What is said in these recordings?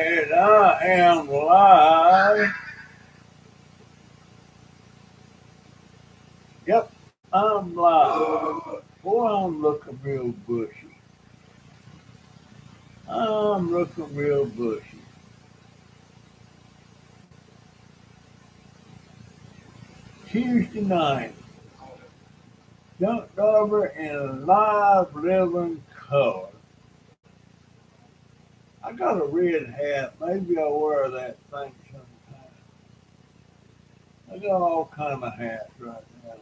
And I am live. Yep, I'm live. Boy, I'm looking real bushy. I'm looking real bushy. Tuesday night, Junkdobber in live living color. I got a red hat. Maybe I'll wear that thing sometime. I got all kind of hats right now.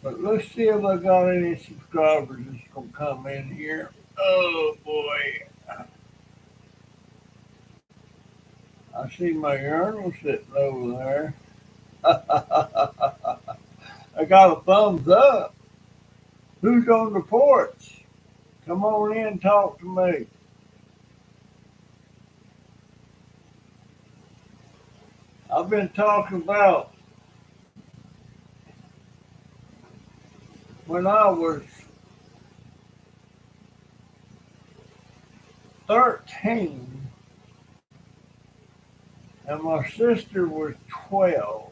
But let's see if I got any subscribers that's gonna come in here. Oh boy. I see my urinal sitting over there. I got a thumbs up. Who's on the porch? Come on in and talk to me. I've been talking about when I was 13 and my sister was 12.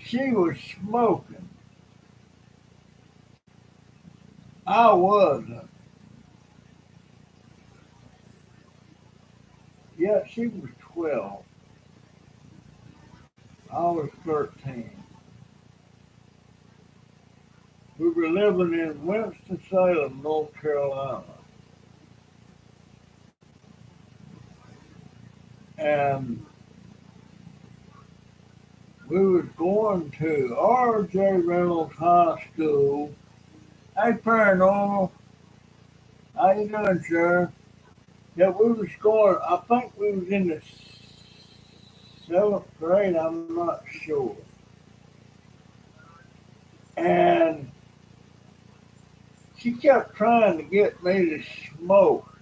She was smoking. I wasn't. Yeah, she was 12. I was 13. We were living in Winston-Salem, North Carolina. And we was going to R.J. Reynolds High School. Hey, Paranormal. How you doing, sir? Yeah, we was going, I think we was in the seventh grade, I'm not sure. And she kept trying to get me to smoke.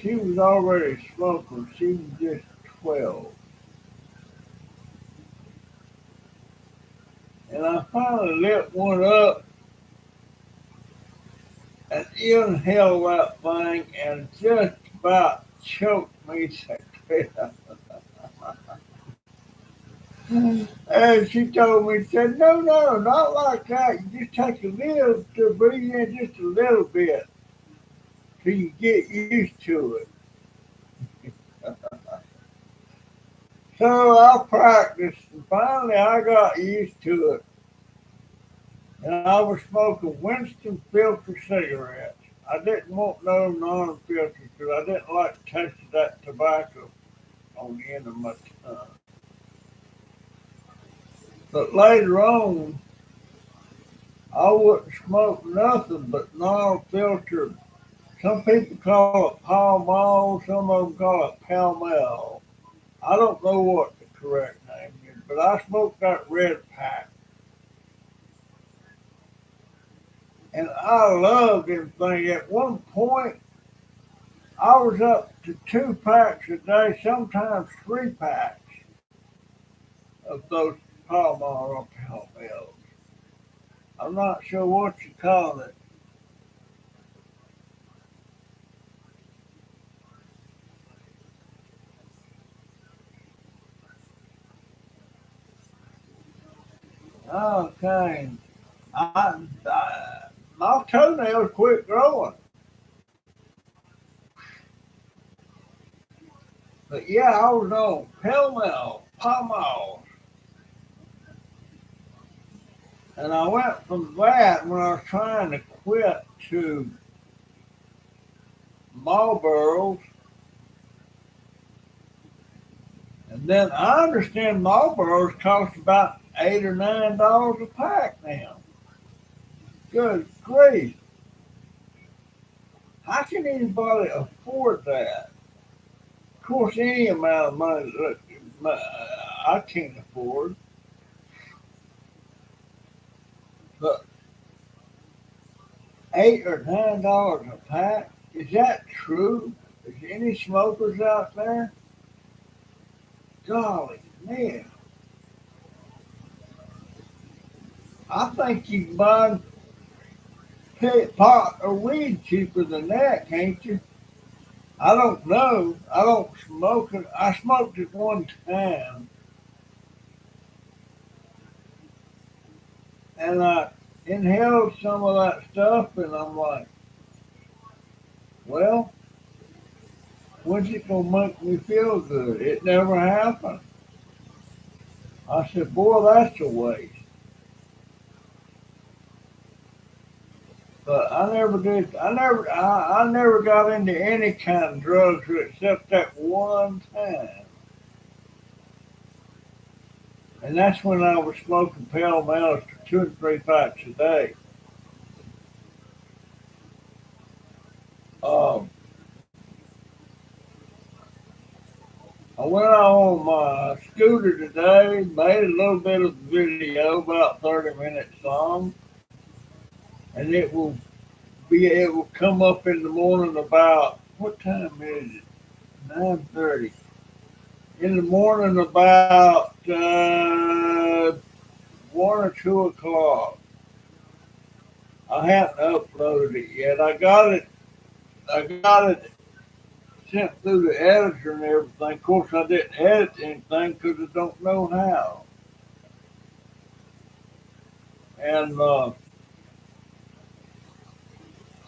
She was already smoking. She was just 12. And I finally lit one up and inhaled that thing and just about choked me to death. And she told me, said, no, no, not like that. You just take a little to breathe in just a little bit till you get used to it. So I practiced and finally I got used to it. And I was smoking Winston filter cigarettes. I didn't want no non-filter because I didn't like the taste of that tobacco on the end of my tongue. But later on, I wouldn't smoke nothing but non-filtered. Some people call it Pall Mall, some of them call it Pall Mall. I don't know what the correct name is, but I smoked that red pack. And I loved them things. At one point, I was up to 2 packs a day, sometimes 3 packs of those Pall Mall or Pall Malls. I'm not sure what you call it. Okay. My toenails quit growing. But yeah, I was on Pall Mall, Pall Mall. And I went from that when I was trying to quit to Marlboros. And then I understand Marlboros cost about $8 or $9 a pack now. Good grief. How can anybody afford that? Of course, any amount of money I can't afford. But $8 or $9 a pack, is that true? Is there any smokers out there? Golly, man. I think you can buy pot of weed cheaper than that, can't you? I don't know. I don't smoke it. I smoked it one time, and I inhaled some of that stuff, and I'm like, well, when's it gonna make me feel good? It never happened. I said, boy, that's a waste. But I never did. I never got into any kind of drugs except that one time, and that's when I was smoking Pall Malls for 2 and 3 packs a day. Um, I went on my scooter today, made a little bit of video, about 30 minutes long, and it will come up in the morning about what time is it? 9:30. In the morning about 1 or 2 o'clock. I haven't uploaded it yet. I got it. I got it sent through the editor and everything. Of course, I didn't edit anything because I don't know how. And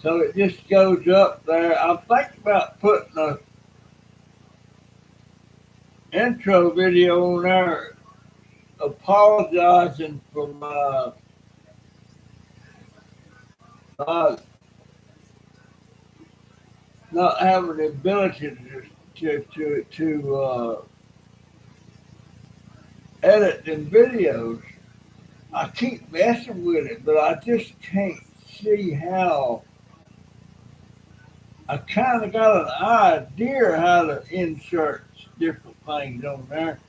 so it just goes up there. I'm thinking about putting an intro video on there apologizing for my not, not having the ability to edit them videos. I keep messing with it, but I just can't see how. I kind of got an idea how to insert different things on there,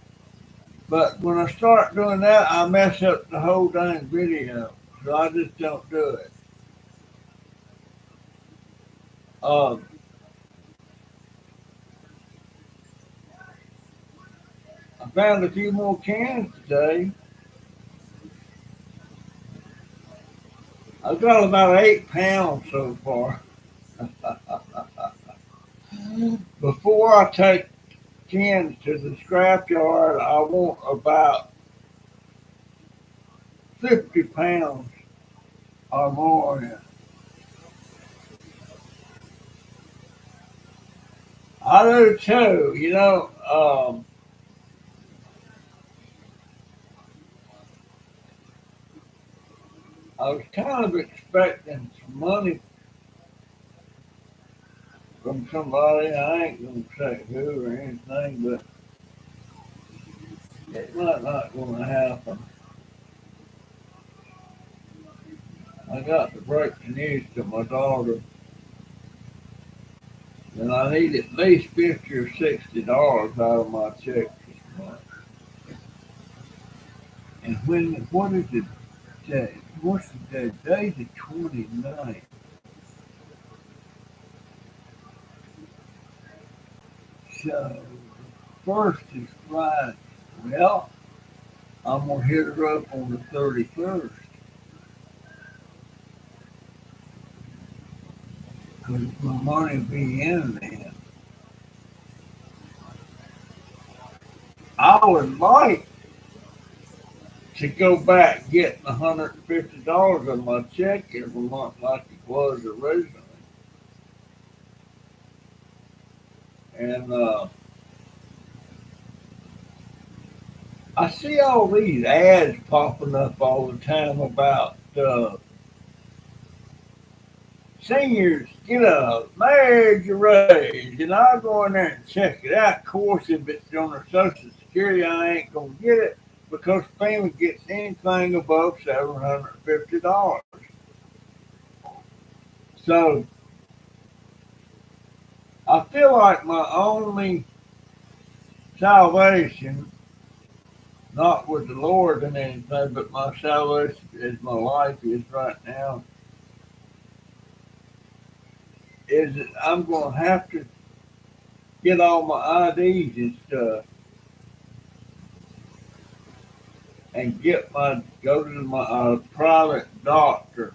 but when I start doing that, I mess up the whole dang video. So I just don't do it. Um, I found a few more cans today. I've got about 8 pounds so far. Before I take cans to the scrapyard, I want about 50 pounds or more. I do too. I was kind of expecting some money from somebody. I ain't gonna say who or anything, but it might not gonna happen. I got to break the news to my daughter, and I need at least $50 or $60 out of my check this month. And what is the day? What's the day? Day the 29th. So first is Friday. Well, I'm gonna hit her up on the 31st because my money will be in then. I would like to go back getting $150 of my check every month like it was originally. And I see all these ads popping up all the time about seniors get a major raise, and I'll go in there and check it out. Of course, if it's on their Social Security, I ain't gonna get it because FEMA gets anything above $750. So I feel like my only salvation, not with the Lord and anything, but my salvation is my life is right now, is that I'm gonna have to get all my IDs and stuff and go to my private doctor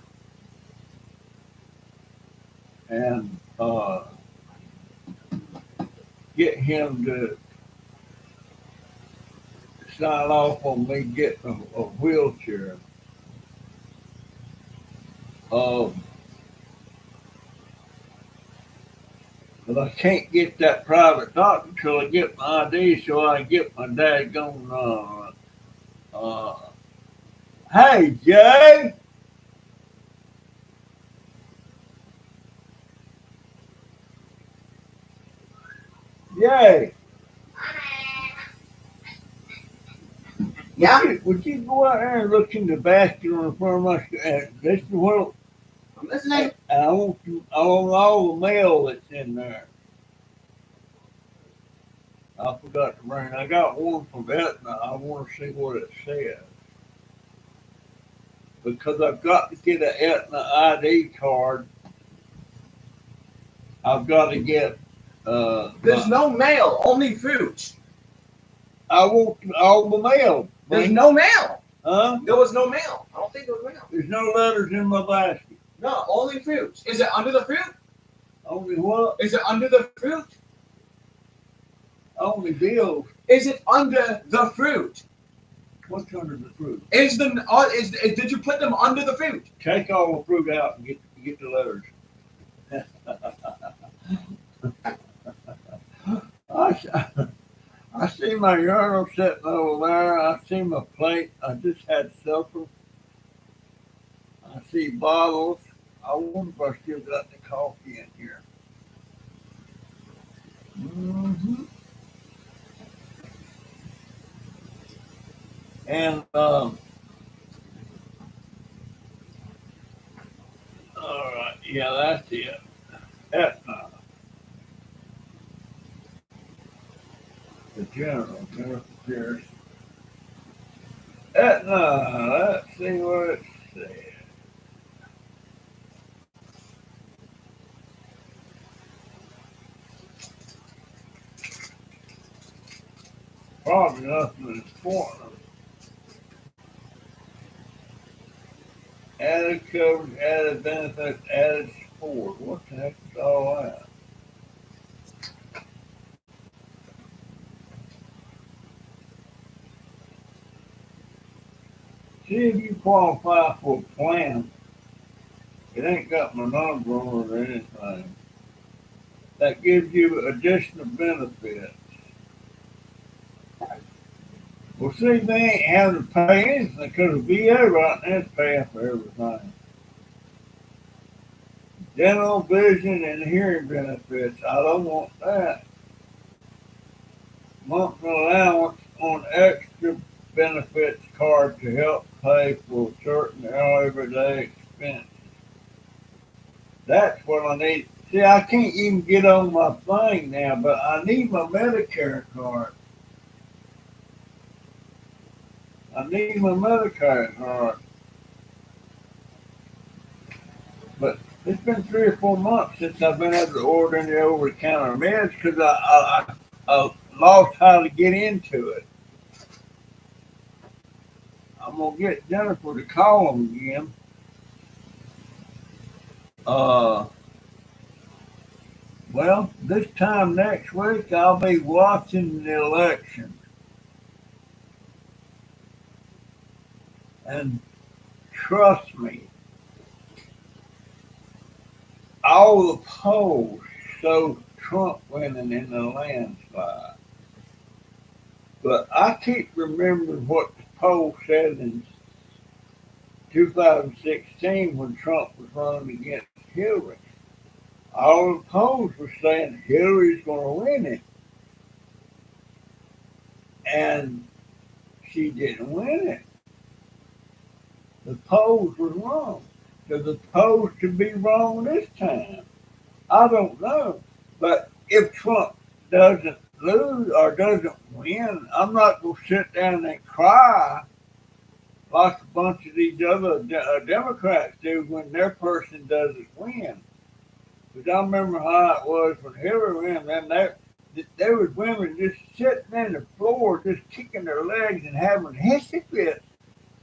and get him to sign off on me getting a wheelchair. Um, but I can't get that private doctor until I get my ID, so I can get my daggone. Hey, Jay. Jay. Yeah, Would you go out there and look in the basket on the front of my this is what I'm listening. I want all the mail that's in there. I forgot to bring. I got one from Aetna. I want to see what it says because I've got to get an Aetna ID card. I've got to get. There's no mail, only food. I want all the mail. There's no mail. Huh? There was no mail. I don't think there was mail. There's no letters in my basket. No, only fruit. Is it under the fruit? Only what? Is it under the fruit? Only bills. Is it under the fruit? What's under the fruit? Did you put them under the fruit? Take all the fruit out and get the letters. I see my urinal sitting over there. I see my plate. I just had supper. I see bottles. I wonder if I still got the coffee in here. Hmm. And all right, yeah, that's it. Etna, the general, Jennifer Pierce. Etna, let's see what it says. Probably nothing important. Added coverage, added benefits, added support. What the heck is all that? See if you qualify for a plan. It ain't got my number on it or anything. That gives you additional benefits. Well, see, they ain't having to pay anything because the VA right now is paying for everything. Dental, vision, and hearing benefits. I don't want that. Monthly allowance on extra benefits card to help pay for certain everyday expenses. That's what I need. See, I can't even get on my thing now, but I need my Medicare card. I need my Medicare card. But it's been 3 or 4 months since I've been able to order any over-the-counter meds because I lost how to get into it. I'm gonna get Jennifer to call them again. Well, this time next week I'll be watching the election, and trust me, all the polls show Trump winning in the landslide. But I keep remembering what the poll said in 2016 when Trump was running against Hillary. All the polls were saying Hillary's going to win it, and she didn't win it. The polls were wrong. So the polls could be wrong this time. I don't know. But if Trump doesn't lose or doesn't win, I'm not going to sit down and cry like a bunch of these other Democrats do when their person doesn't win. Because I remember how it was when Hillary won, and there was women just sitting on the floor, just kicking their legs and having hissy fits.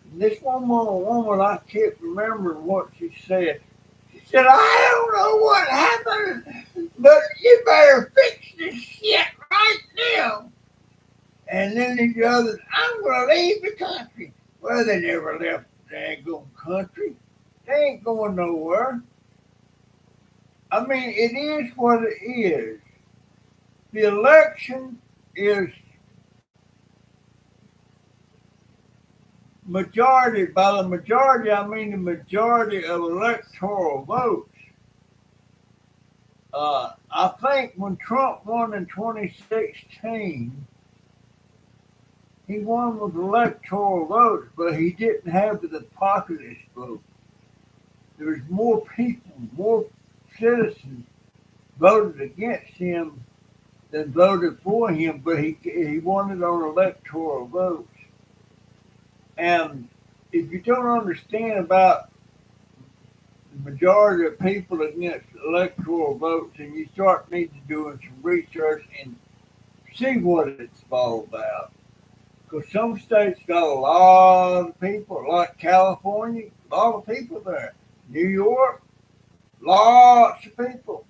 And this one woman, I kept remembering what she said. She said, I don't know what happened. you better fix this shit right now. And then these others, I'm going to leave the country. Well, they never left the daggone country. They ain't going nowhere. I mean, it is what it is. The election is majority. By the majority, I mean the majority of electoral votes. I think when Trump won in 2016, he won with electoral votes, but he didn't have the populist vote. There was more people, more citizens voted against him than voted for him, but he won it on electoral votes. And if you don't understand about the majority of people against electoral votes, and you start needing doing some research and see what it's all about. Because some states got a lot of people, like California, a lot of people there. New York, lots of people.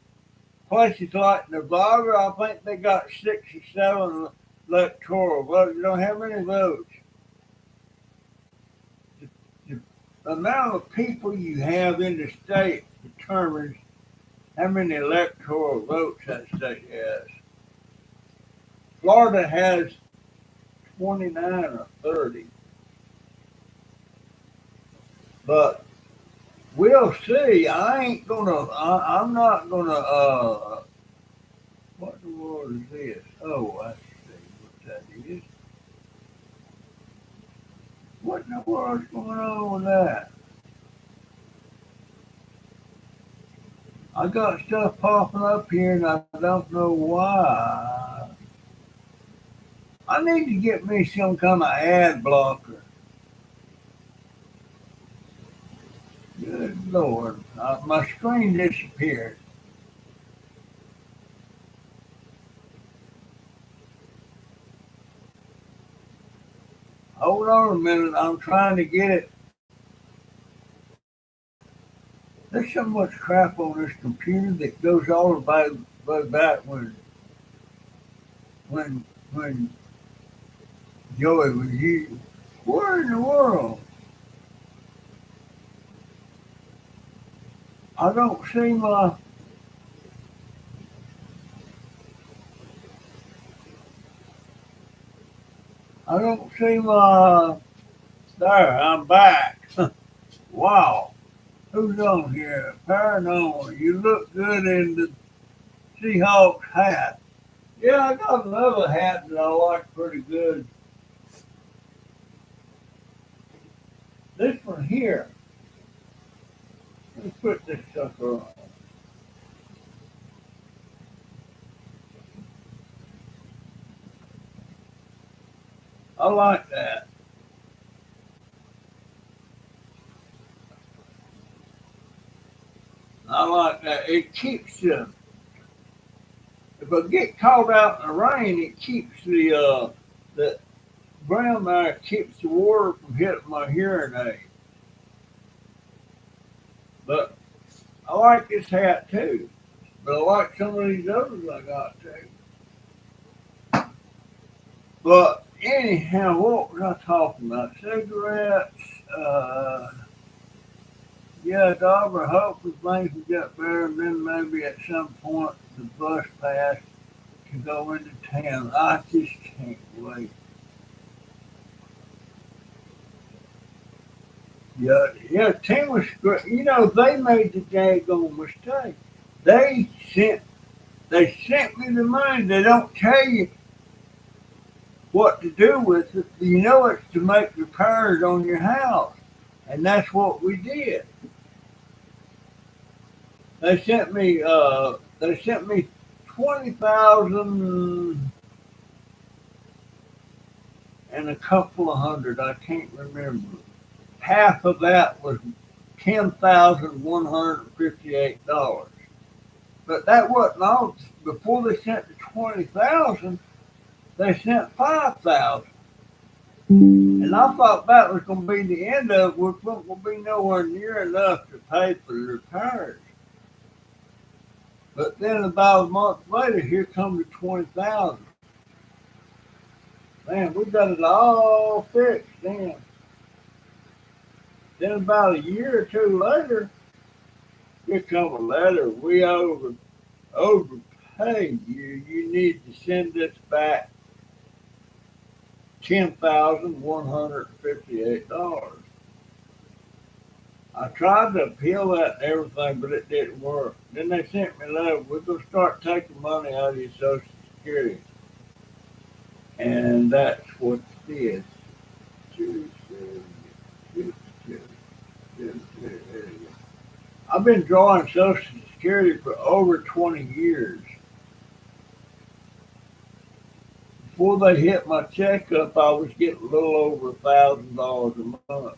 Places like Nevada, I think they got 67 electoral votes. You know how many votes? The amount of people you have in the state determines how many electoral votes that state has. Florida has 29 or 30. But we'll see. I'm not gonna, what in the world is this? Oh, I see what that is. What in the world's going on with that? I got stuff popping up here and I don't know why. I need to get me some kind of ad blocker. Good Lord. My screen disappeared. Hold on a minute. I'm trying to get it. There's so much crap on this computer that goes all the way back when Joey was using. Where in the world? I don't see my. I don't see my. There, I'm back. Wow. Who's on here? Paranormal. You look good in the Seahawks hat. Yeah, I got another hat that I like pretty good. This one here. Let's put this sucker on. I like that. I like that. It keeps if I get caught out in the rain, it keeps the ground there keeps the water from hitting my hearing aid. But I like this hat too. But I like some of these others I got too. But anyhow, what was I talking about? Cigarettes. Yeah, Dobber, hopefully things will get better, and then maybe at some point the bus pass to go into town. I just can't wait. Yeah, Tim was great. You know, they made the daggone mistake. They sent they sent me the money. They don't tell you what to do with it. You know it's to make repairs on your house. And that's what we did. They sent me 20,000 and a couple of hundred. I can't remember. Half of that was $10,158. But that wasn't all. Before they sent the 20,000, they sent 5,000. And I thought that was going to be the end of it. We weren't going to be nowhere near enough to pay for the repairs. But then about a month later, here comes the 20,000. Man, we got it all fixed then. Then about a year or two later, here come a letter. We overpaid you. You need to send us back $10,158. I tried to appeal that and everything, but it didn't work. Then they sent me a letter. We're gonna start taking money out of your Social Security, and that's what it is. I've been drawing Social Security for over 20 years. Before they hit my checkup, I was getting a little over $1,000 a month.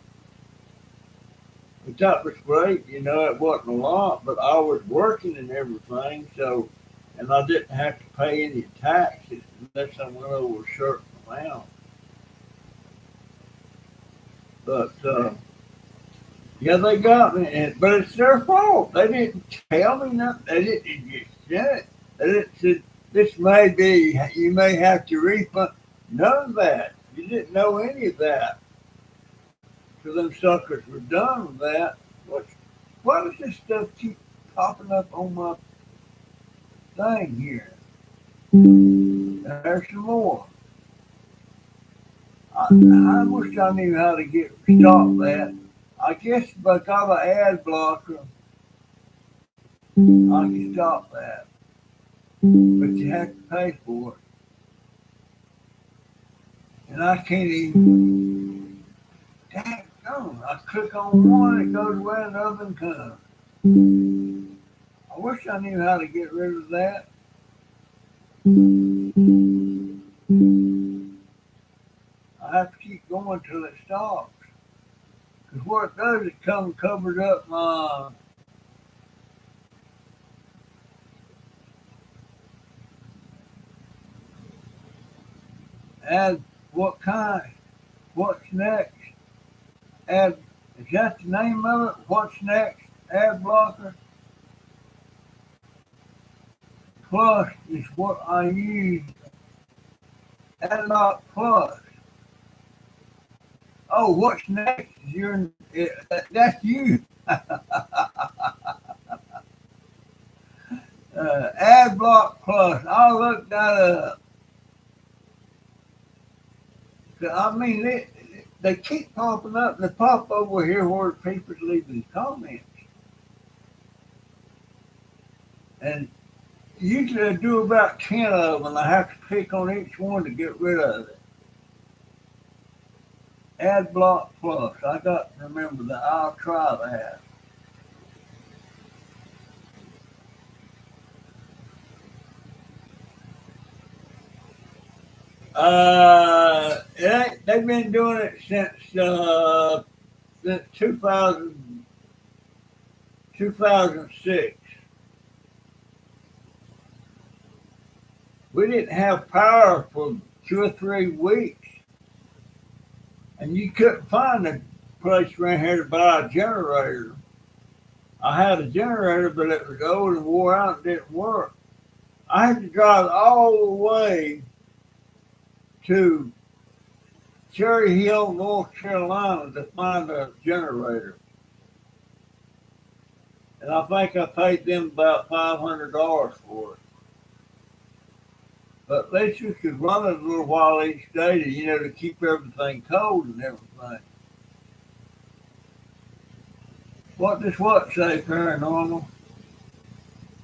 But that was great, it wasn't a lot, but I was working and everything, so, and I didn't have to pay any taxes unless I went over a certain amount. But, yeah, they got me, but it's their fault. They didn't tell me nothing. They didn't just send it. They didn't say, this may be, you may have to refund. None of that. You didn't know any of that. So them suckers were done with that. Why does this stuff keep popping up on my thing here? There's some more. I wish I knew how to stop that. I guess if I got an ad blocker, I can stop that. But you have to pay for it. And I can't even, dang, no. I click on one, it goes away, another one comes. I wish I knew how to get rid of that. I have to keep going till it stops. Because what it does, it covers up my ad. What kind? What's next? Ad. Is that the name of it? What's next? Ad blocker. Plus is what I use. Adblock plus. Oh, what's next? That's you. Adblock plus. I'll look that up. I mean, they keep popping up, and they pop over here where people's leaving comments. And usually I do about 10 of them, and I have to click on each one to get rid of it. Ad block plus. I got to remember that. I'll try that. They've been doing it since 2006. We didn't have power for 2 or 3 weeks, and you couldn't find a place around here to buy a generator. I had a generator, but it was old and wore out and didn't work. I had to drive all the way to Cherry Hill, North Carolina to find a generator. And I think I paid them about $500 for it. But at least you could run it a little while each day to keep everything cold and everything. What does what say, Paranormal?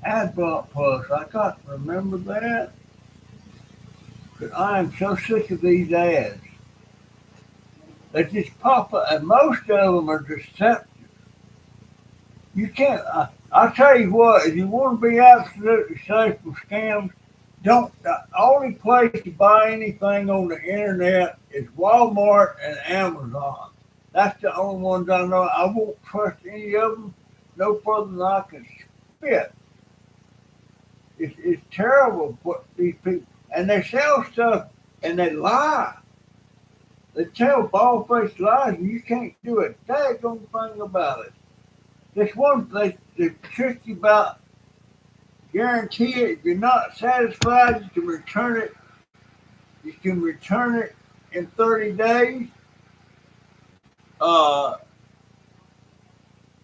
Adblock plus. I got to remember that. But I am so sick of these ads. They just pop up, and most of them are deceptive. You can't, I'll tell you what, if you want to be absolutely safe from scams, the only place to buy anything on the internet is Walmart and Amazon. That's the only ones I know. I won't trust any of them no further than I can spit. It's terrible what these people, and they sell stuff and they lie. They tell bald-faced lies, and you can't do a daggone thing about it. This one, they trick you about guarantee it. If you're not satisfied, you can return it. You can return it in 30 days. Uh,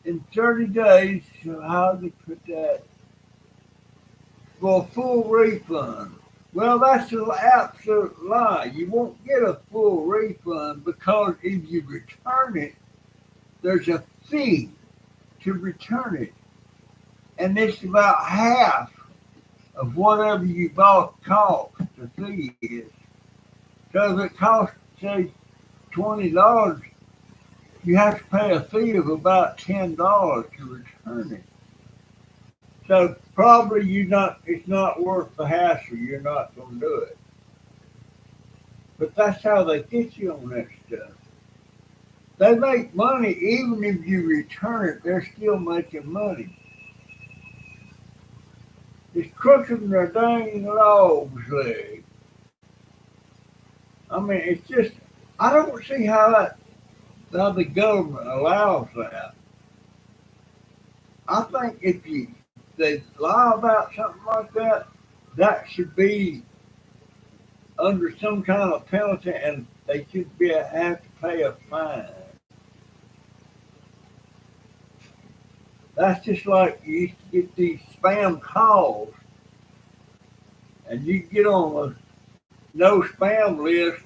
in 30 days, so how do you put that? For a full refund. Well, that's an absolute lie. You won't get a full refund because if you return it, there's a fee to return it. And it's about half of whatever you bought cost, the fee is. So if it costs, say, $20, you have to pay a fee of about $10 to return it. So probably it's not worth the hassle. You're not going to do it. But that's how they get you on that stuff. They make money even if you return it. They're still making money. It's crooked in their dang log's leg. I mean, it's just I don't see how the government allows that. I think if they lie about something like that, that should be under some kind of penalty, and they should have to pay a fine. That's just like you used to get these spam calls, and you get on a no spam list,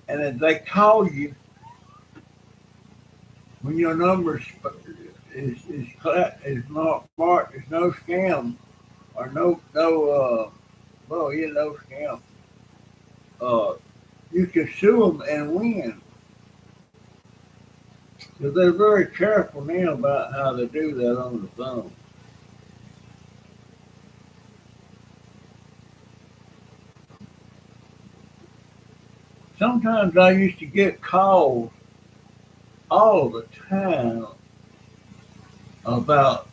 and then they call you when your number is not marked as no scam or no scam. You can sue them and win. So they're very careful now about how they do that on the phone. Sometimes I used to get calls all the time about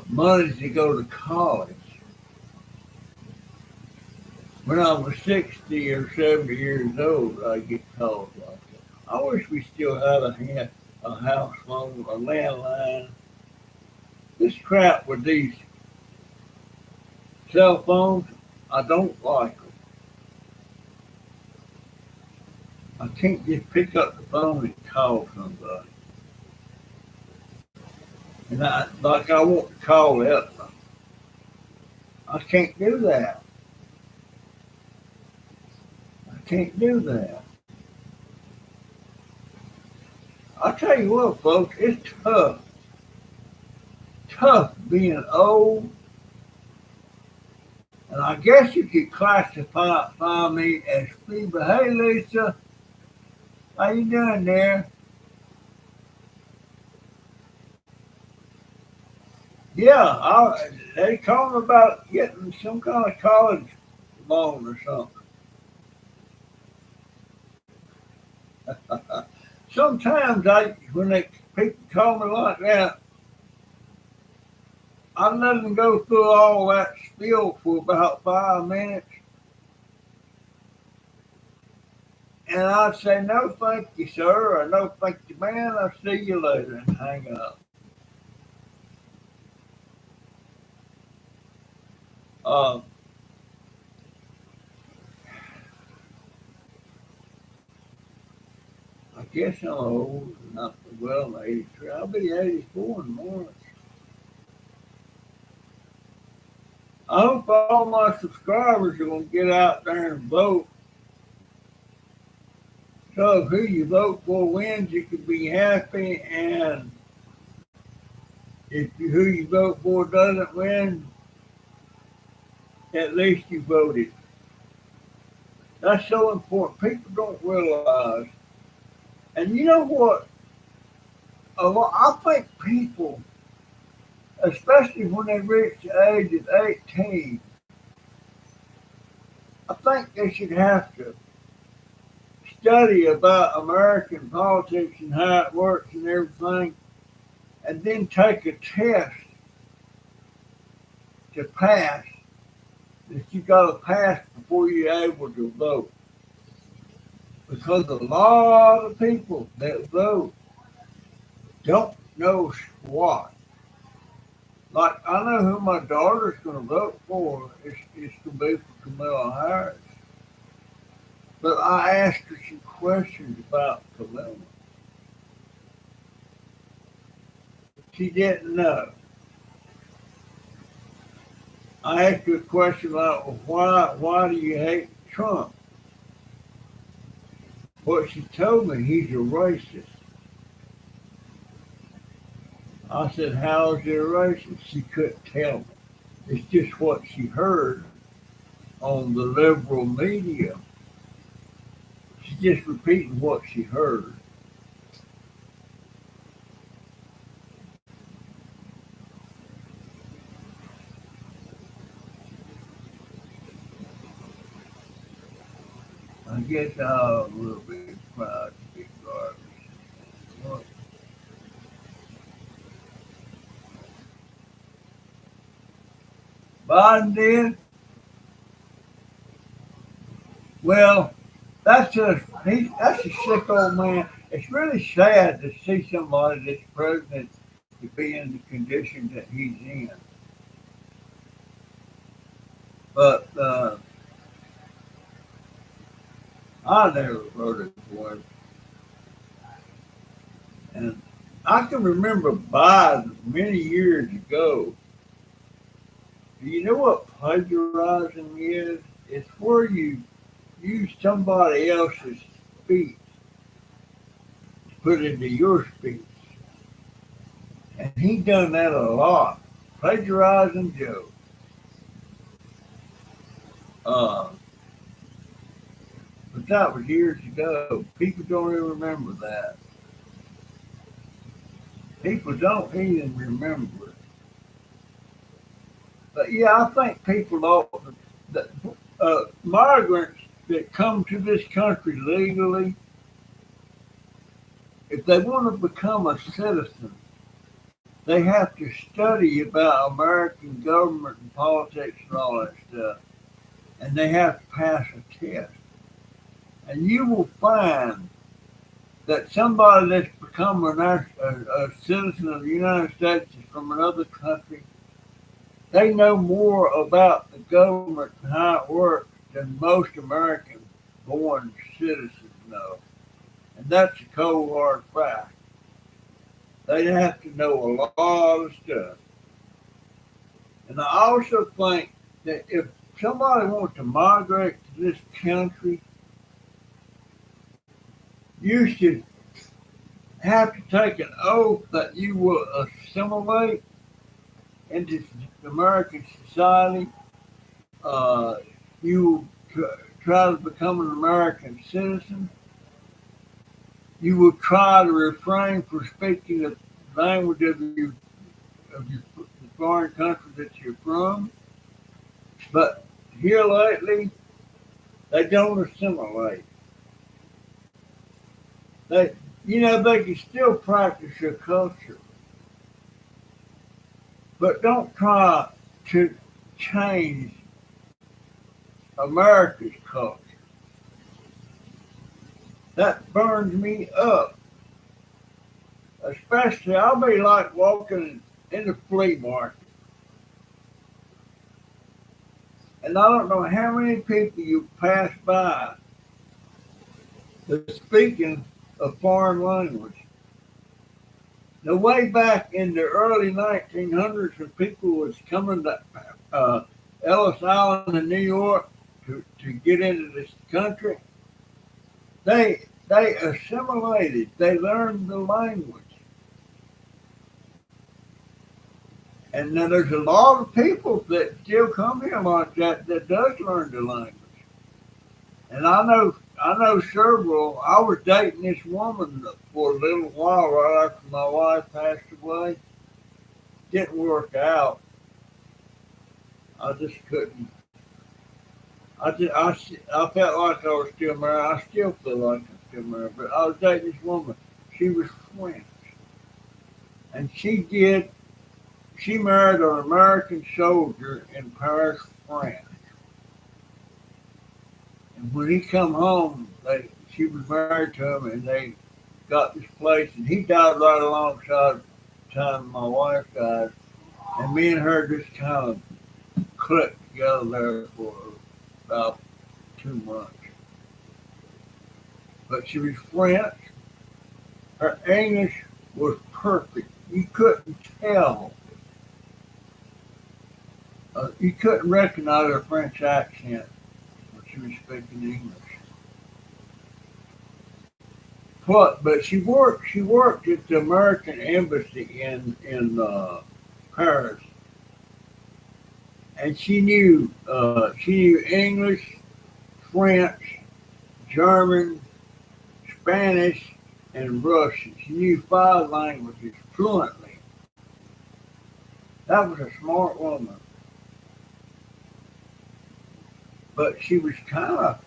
money to go to college. When I was 60 or 70 years old, I get calls like that. I wish we still had a house phone, a landline. This crap with these cell phones, I don't like them. I can't just pick up the phone and call somebody. And I want to call it. I can't do that. I can't do that. I tell you what, folks, it's tough. Tough being old. And I guess you could classify me as free. But hey, Lisa, how you doing there? Yeah, they called about getting some kind of college loan or something. Sometimes when people call me like that, I let them go through all that spiel for about 5 minutes, and I'd say no, thank you, sir, or no, thank you, man. I'll see you later, and hang up. Uh, I guess I'm old, not well, I'm 83. I'll be 84 in March. I hope all my subscribers are going to get out there and vote. So if who you vote for wins, you can be happy, and if who you vote for doesn't win, at least you voted. That's so important. People don't realize. And you know what? I think people, especially when they reach the age of 18, I think they should have to study about American politics and how it works and everything, and then take a test to pass that you got to pass before you're able to vote. Because a lot of people that vote don't know squat. Like, I know who my daughter's going to vote for. It's going to be for Kamala Harris. But I asked her some questions about Kamala. She didn't know. I asked her a question like, well, why do you hate Trump? Well, she told me he's a racist. I said, how is he a racist? She couldn't tell me. It's just what she heard on the liberal media. She's just repeating what she heard. I guess I will be proud to be garbage. Biden did? Well, that's a sick old man. It's really sad to see somebody that's president to be in the condition that he's in. But I never voted for him. And I can remember Biden many years ago. Do you know what plagiarizing is? It's where you use somebody else's speech to put into your speech. And he done that a lot. Plagiarizing Joe. Uh, but that was years ago. People don't even remember that. People don't even remember it. But yeah, I think people ought that migrants that come to this country legally, if they want to become a citizen, they have to study about American government and politics and all that stuff. And they have to pass a test. And you will find that somebody that's become a citizen of the United States is from another country, they know more about the government and how it works than most American born citizens know. And that's a cold hard fact. They have to know a lot of stuff. And I also think that if somebody wants to migrate to this country, you should have to take an oath that you will assimilate into American society. Uh, you will try to become an American citizen. You will try to refrain from speaking the language of the foreign country that you're from. But here lately, they don't assimilate. They, they can still practice your culture, but don't try to change America's culture. That burns me up. Especially, I'll be like walking in the flea market. And I don't know how many people you pass by that's speaking a foreign language. Now, way back in the early 1900s, when people was coming to Ellis Island in New York to get into this country, they assimilated. They learned the language. And now there's a lot of people that still come here like that does learn the language. And I know several. I was dating this woman for a little while right after my wife passed away. Didn't work out. I just couldn't. I felt like I was still married. I still feel like I'm still married. But I was dating this woman. She was French, and she married an American soldier in Paris, France. And when he come home, she was married to him, and they got this place. And he died right alongside the time my wife died. And me and her just kind of clicked together there for about 2 months. But she was French. Her English was perfect. You couldn't tell. You couldn't recognize her French accent when she was speaking English. But she worked. She worked at the American Embassy in Paris, and she knew English, French, German, Spanish, and Russian. She knew 5 languages fluently. That was a smart woman, but she was kind of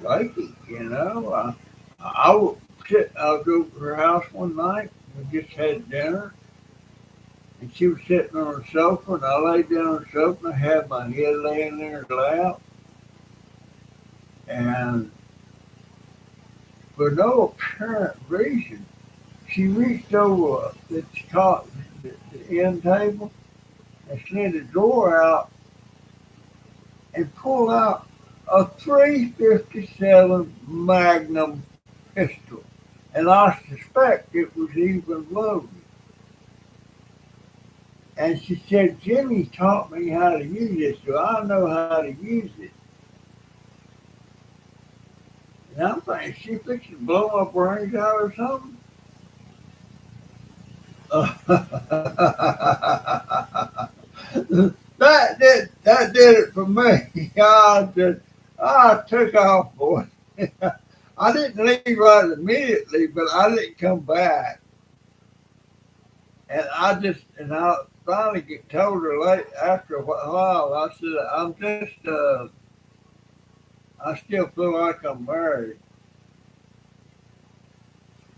flaky, you know. I would go to her house one night. We just had dinner, and she was sitting on the sofa, and I laid down on the sofa and I had my head laying in her lap, and for no apparent reason, she reached over the end table and slid the drawer out and pulled out a 357 Magnum pistol. And I suspect it was even loaded. And she said, Jimmy taught me how to use it, so I know how to use it. And I'm thinking, she fixing to blow my brains out or something? That did it for me. I took off, boy. I didn't leave right immediately, but I didn't come back. And I finally told her late after a while. I said, I still feel like I'm married,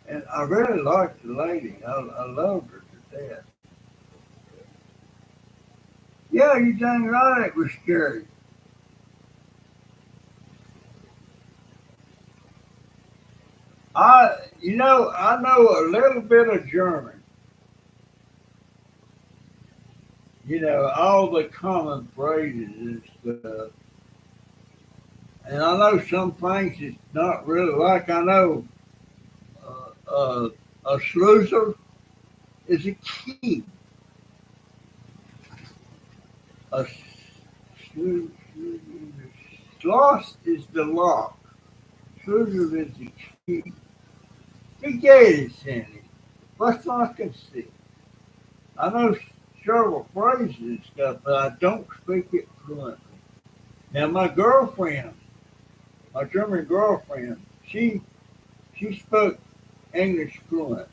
and I really liked the lady. I loved her to death. Yeah, you dang right, it was scary. I know a little bit of German. All the common phrases and stuff. And I know some things it's not really like. I know a sluicer is a key. A schloss is the lock. Sluicer is the key. The gate is Sandy. What's I can see? I know several phrases and stuff, but I don't speak it fluently. Now my German girlfriend, she spoke English fluent,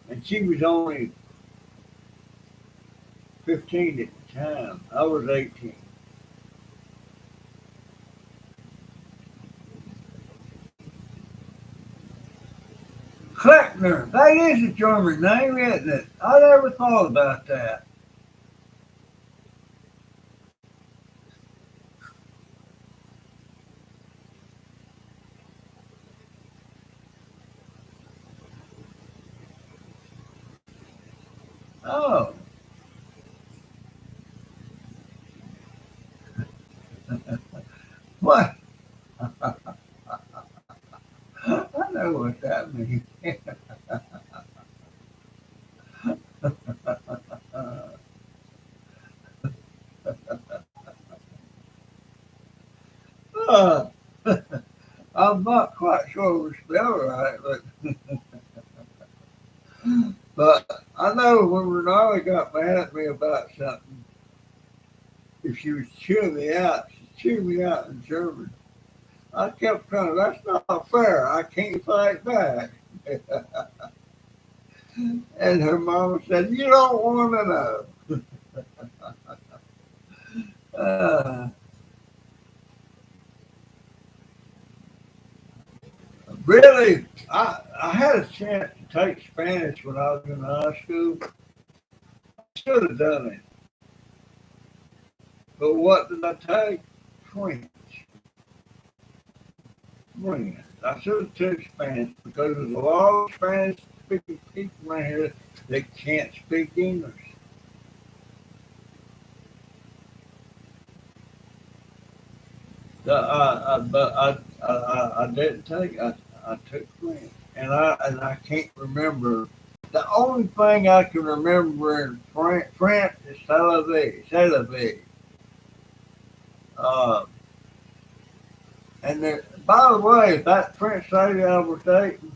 and she was only 15 at the time. I was 18. Kleckner, that is a German name, isn't it? I never thought about that. Oh, what? I know what that means. Uh, I'm not quite sure we spell it right, but I know when Renata got mad at me about something, if she was chewing me out, she chewed me out in German. I kept telling her, that's not fair. I can't fight back. And her mama said, you don't want to know. Uh, really, I had a chance to take Spanish when I was in high school. Should have done it. But what did I take? French. French. I should have took Spanish because there's a lot of Spanish speaking people around here They can't speak English. But I didn't take. I took French, and I can't remember. The only thing I can remember in French is "c'est la vie," "c'est la vie." Uh, and there, by the way, that French lady I was dating,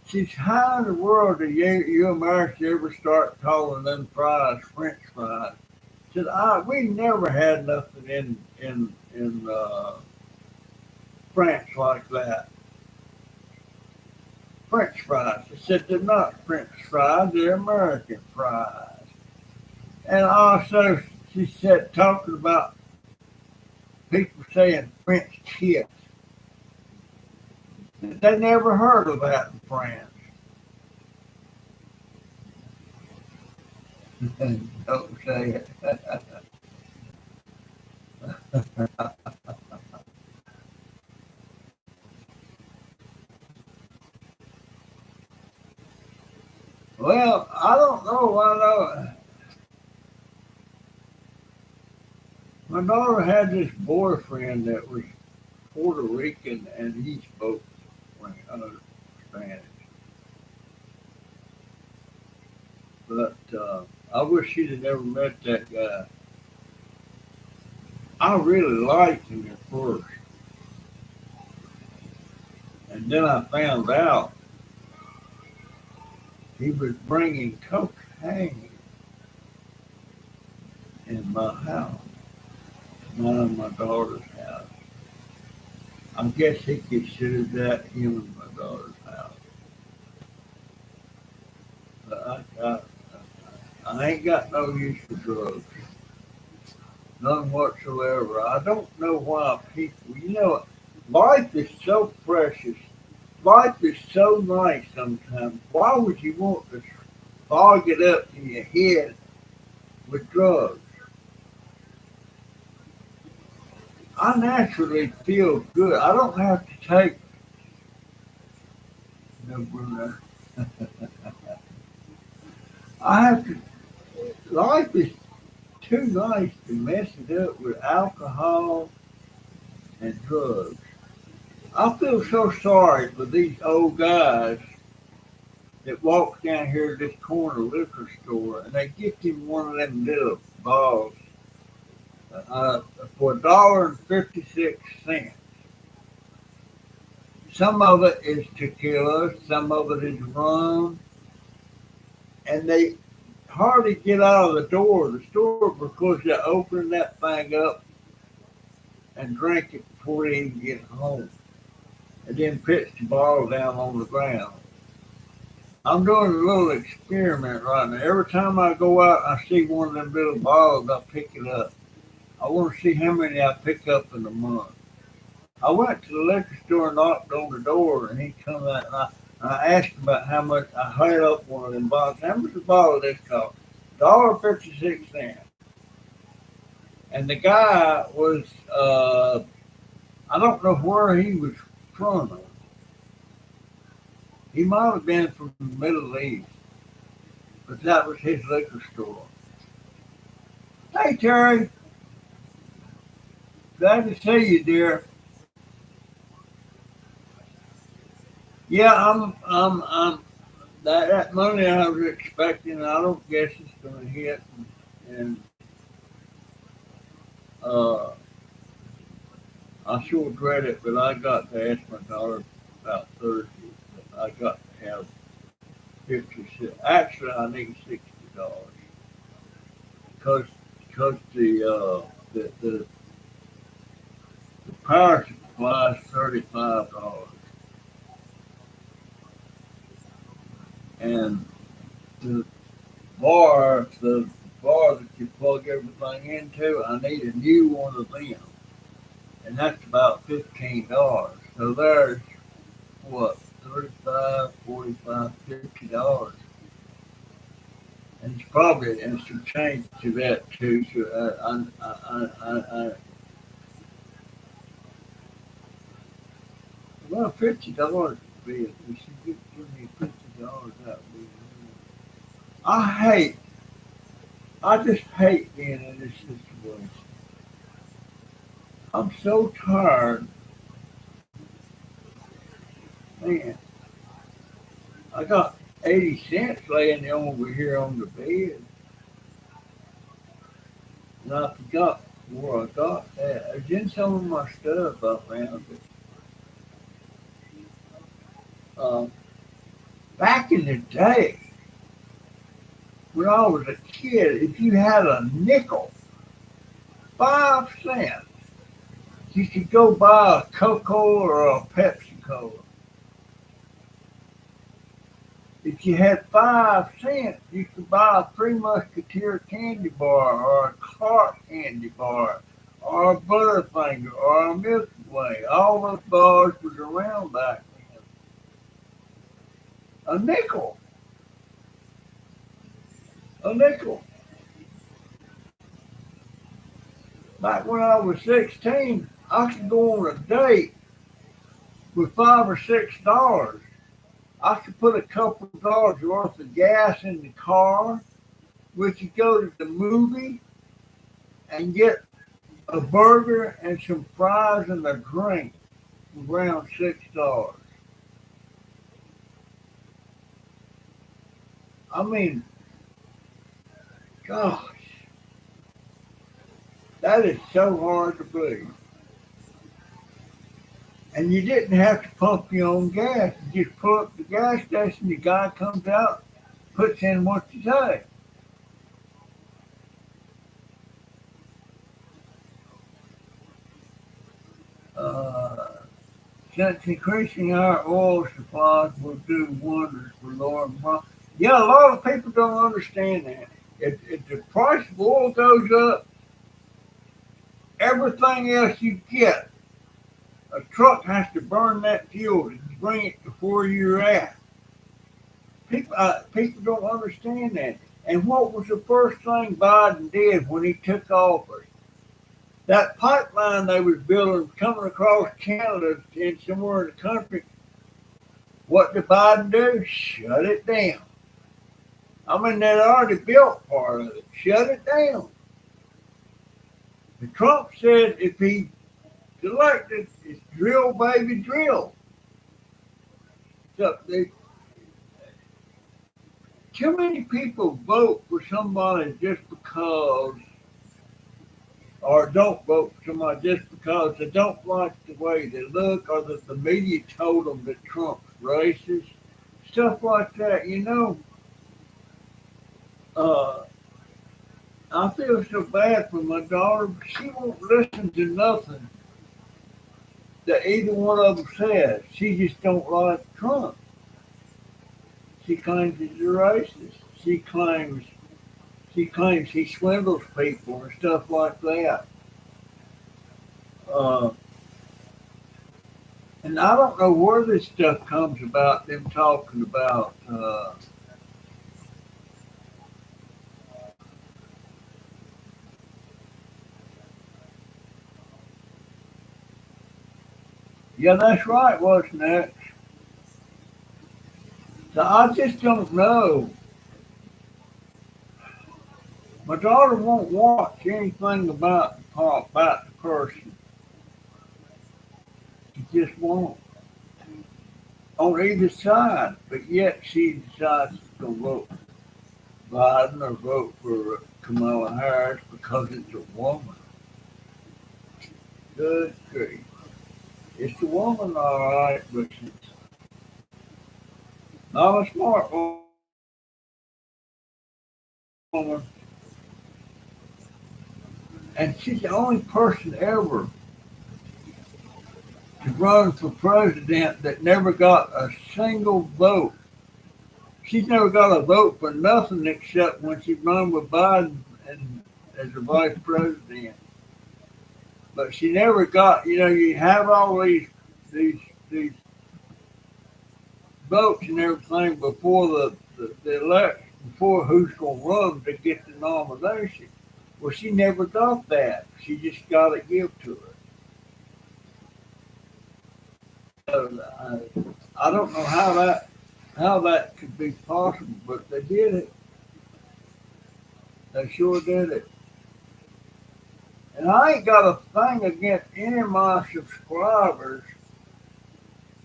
she's how in the world do you Americans ever start calling them fries French fries? Said, we never had nothing in France like that. French fries. They said they're not French fries, they're American fries. And also, she said, talking about people saying French kiss. They never heard of that in France. Don't say it. Well, I don't know. I know. My daughter had this boyfriend that was Puerto Rican, and he spoke Spanish. But I wish she'd have never met that guy. I really liked him at first, and then I found out he was bringing cocaine in my house, my daughter's house. I guess he considered that him in my daughter's house. But I ain't got no use for drugs, none whatsoever. I don't know why people, life is so precious. Life is so nice sometimes. Why would you want to fog it up in your head with drugs? I naturally feel good. I don't have to take no Bruno. I have to. Life is too nice to mess it up with alcohol and drugs. I feel so sorry for these old guys that walk down here to this corner liquor store and they get him one of them little balls for $1.56. Some of it is tequila, some of it is rum, and they hardly get out of the store because they're opening that thing up and drink it before they even get home, and then pitch the ball down on the ground. I'm doing a little experiment right now. Every time I go out, I see one of them little balls, I pick it up. I want to see how many I pick up in a month. I went to the liquor store and knocked on the door, and he come out, and I asked him about how much. I held up one of them bottles. How much a bottle of this cost? $1.56. And the guy was, I don't know where he was from. He might have been from the Middle East, but that was his liquor store. Hey, Terry, glad to see you, dear. Yeah, I'm that money I was expecting. I don't guess it's going to hit, and uh, I sure dread it. But I got to ask my daughter about Thursday. I got to have 50 cents. Actually, I need $60 because the power supply is $35, and the the bar that you plug everything into, I need a new one of them, and that's about $15. So there's what 35, 45, $50, and it's probably and some change to that too. So well, $50 would be it. You should give me $50 $50 that week. I just hate being in this situation. I'm so tired. Man, I got 80 cents laying over here on the bed. And I forgot where I got that. It's in some of my stuff I found it. Um, Back in the day, when I was a kid, if you had a nickel, 5 cents, you could go buy a Coca-Cola or a Pepsi Cola. If you had 5 cents, you could buy a Three Musketeer candy bar or a Clark candy bar or a Butterfinger or a Milky Way. All those bars was around back then. A nickel, a nickel. Back when I was 16, I could go on a date with $5 or $6. I could put a couple of dollars worth of gas in the car. We could go to the movie and get a burger and some fries and a drink for around $6. I mean, gosh, that is so hard to believe. And you didn't have to pump your own gas. You just pull up the gas station, the guy comes out, puts in what you say. Uh, Since increasing our oil supplies will do wonders for lowering prices. Yeah, a lot of people don't understand that. If the price of oil goes up, everything else you get, a truck has to burn that fuel to bring it to where you're at. People don't understand that. And what was the first thing Biden did when he took office? That pipeline they was building coming across Canada and somewhere in the country, what did Biden do? Shut it down. I mean, they'd already built part of it. Shut it down. And Trump said if he elected, it's drill, baby, drill. So too many people vote for somebody just because, or don't vote for somebody just because they don't like the way they look, or that the media told them that Trump's racist, stuff like that. Uh, I feel so bad for my daughter, but she won't listen to nothing that either one of them says. She just don't like Trump. She claims he's a racist. She claims he swindles people and stuff like that. Uh, and I don't know where this stuff comes about. Them talking about yeah, that's right. What's next? So I just don't know. My daughter won't watch anything about the person. She just won't on either side. But yet she decides to vote Biden or vote for Kamala Harris because it's a woman. Good grief. It's a woman, all right, but she's not a smart woman. And she's the only person ever to run for president that never got a single vote. She's never got a vote for nothing except when she ran with Biden and as the vice president. But she never got, you have all these votes and everything before the election, before who's going to run to get the nomination. Well, she never got that. She just got to give to her. So, I don't know how that how that could be possible, but they did it. They sure did it. And I ain't got a thing against any of my subscribers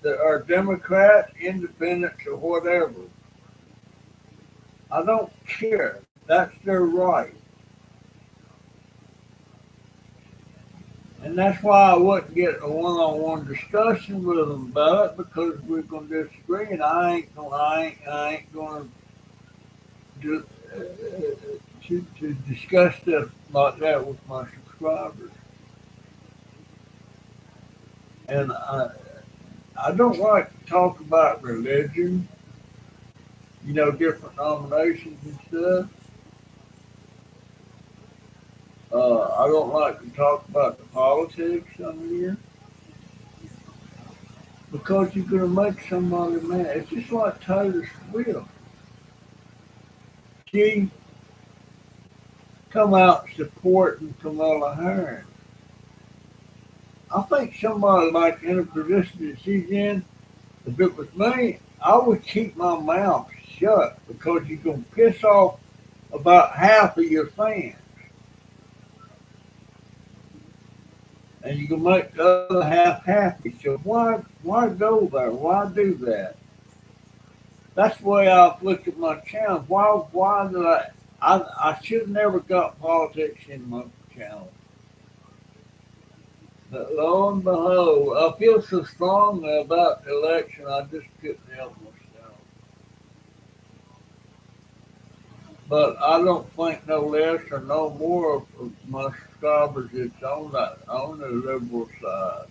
that are Democrats, independents, or whatever. I don't care. That's their right. And that's why I wouldn't get a one-on-one discussion with them about it because we're going to disagree, and I ain't going to, to discuss stuff like that with my subscribers. And I don't like to talk about religion, different denominations and stuff. I don't like to talk about the politics on here because you're going to make somebody mad. It's just like Taylor Swift. She come out supporting Kamala Harris. I think somebody like in a position that she's in, if it was me, I would keep my mouth shut because you're going to piss off about half of your fans. And you can make the other half happy. So why go there? Why do that? That's the way I've looked at my channel. Why did I should have never got politics in my channel. But lo and behold, I feel so strongly about the election, I just couldn't help myself. But I don't think no less or no more of my subscribers that's on the liberal side.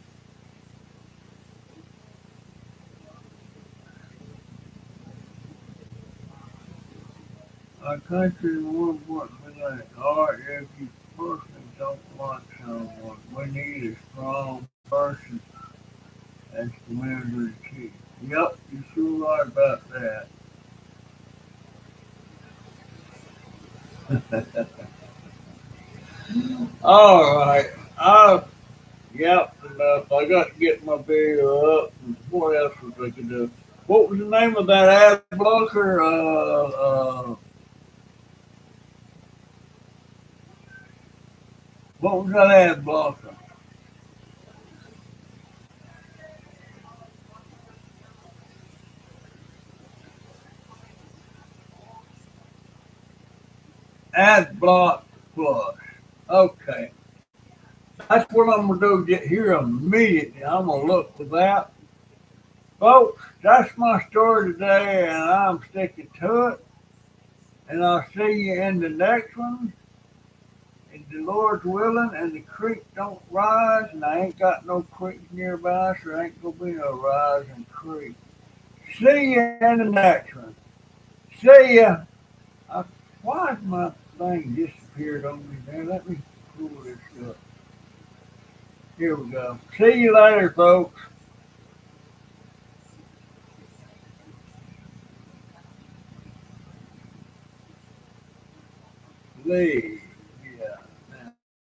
Our country would what we like. Or if you personally don't like someone, we need a strong person as commander in chief. Yep, you're sure right about that. All right. Yep, enough. I got to get my video up. And what else was I could do? What was the name of that ad blocker? What was that ad blocker? Ad block plus. Okay. That's what I'm going to do get here immediately. I'm going to look for that. Folks, that's my story today, and I'm sticking to it. And I'll see you in the next one. If the Lord's willing and the creek don't rise, and I ain't got no creek nearby, so there ain't going to be no rising creek. See you in the next one. See ya. Why is my thing disappeared on me there? Let me pull this up. Here we go. See you later, folks. Leave.